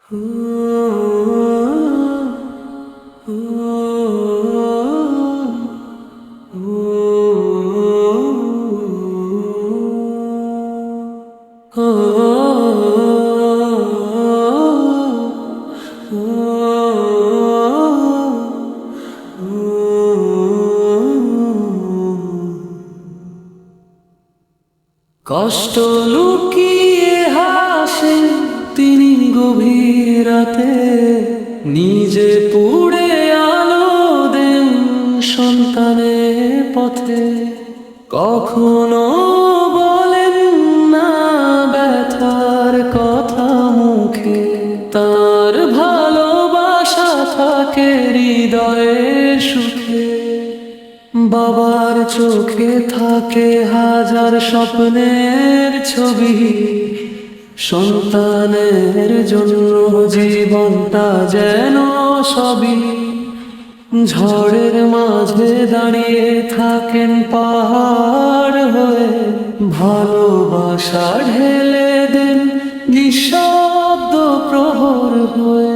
কষ্ট লুকিয়ে হাসেন তিনি গভীর রাতে, নিজে পুড়ে আলো দেন সন্তানের পথে। কখনো বলেন না ব্যথার কথা মুখে, তার ভালোবাসা থাকে হৃদয়ের সুখে। বাবার চোখে থাকে হাজার স্বপ্নের ছবি, সন্তানের জন্য জীবনটা যেন সবই। ঝড়ের মাঝে দাঁড়িয়ে থাকেন পাহাড় হয়ে, ভালোবাসা ঢেলে দেন নিঃশব্দ প্রহর হয়ে।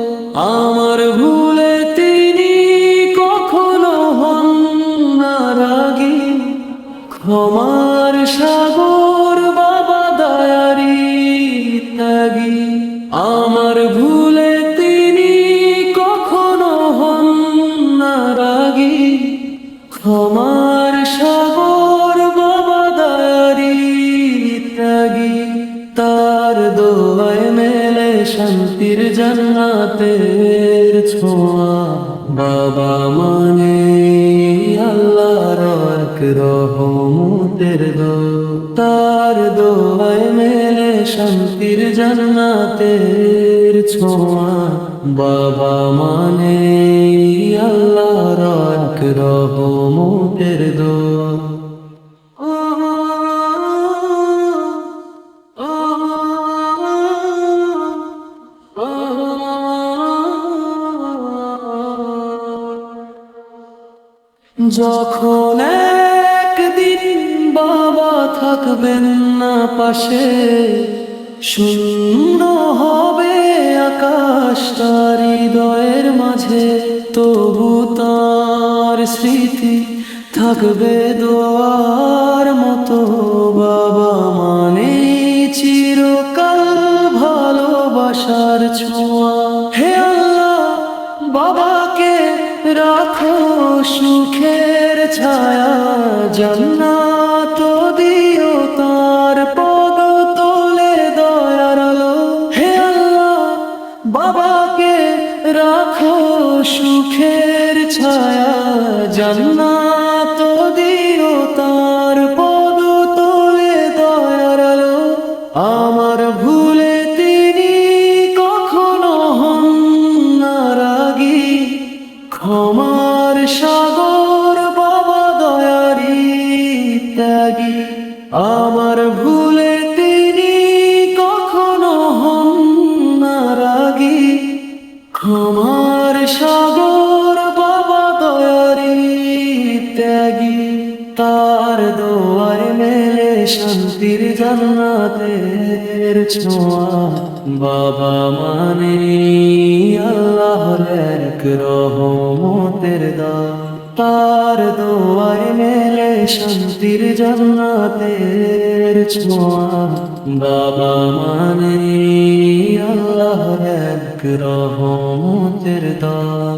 আমার ভুলে তিনি কখনো হন না রাগী, ক্ষমার সাগর বাবা দয়ারি ত্যাগী। আমার ভুলে তিনি কখনো হন না রাগী, ক্ষমার সাগর বাবা দয়ারি ত্যাগী। তার দোয়ায় মেলে শান্তির জান্নাতের ছোঁয়া, বাবা মানে আল্লাহর এক রহমতের দোয়া। তার দোয়ায় মেলে শান্তির জান্নাতের ছোঁয়া, বাবা মানে আল্লাহর এক রহমতের দোয়া। যখন একদিন বাবা থাকবেন না পাশে, শূন্য হবে আকাশটা হৃদয়ের মাঝে, তবু তার স্মৃতি থাকবে দোয়ার মতো। বাবা মানে চিরকাল ভালোবাসার ছোঁয়া। হে আল্লাহ, বাবাকে রাখো সুখের ছায়া, জান্নাত দিও তার পদ তলে দয়ার আলো। হে আল্লাহ, বাবাকে রাখো সুখের ছায়া, জান্নাত দিও তার পদ তলে দয়ার আলো। আমার ভুলে তিনি কখনো হন না রাগী, ক্ষমার সাগর বাবা দয়ারি ত্যাগী। আমার ভুলে তিনি কখনো হন না রাগী, ক্ষমার সাগর বাবা দয়ারি ত্যাগী। তার দোয়ায় মেলে শান্তির জান্নাতের ছোঁয়া, বাবা মানে আল্লাহর এক রহমতের দোয়া। তার দোয়ায় মেলে শান্তির জান্নাতের ছোঁয়া, বাবা মানে আল্লাহর এক রহমতের দোয়া।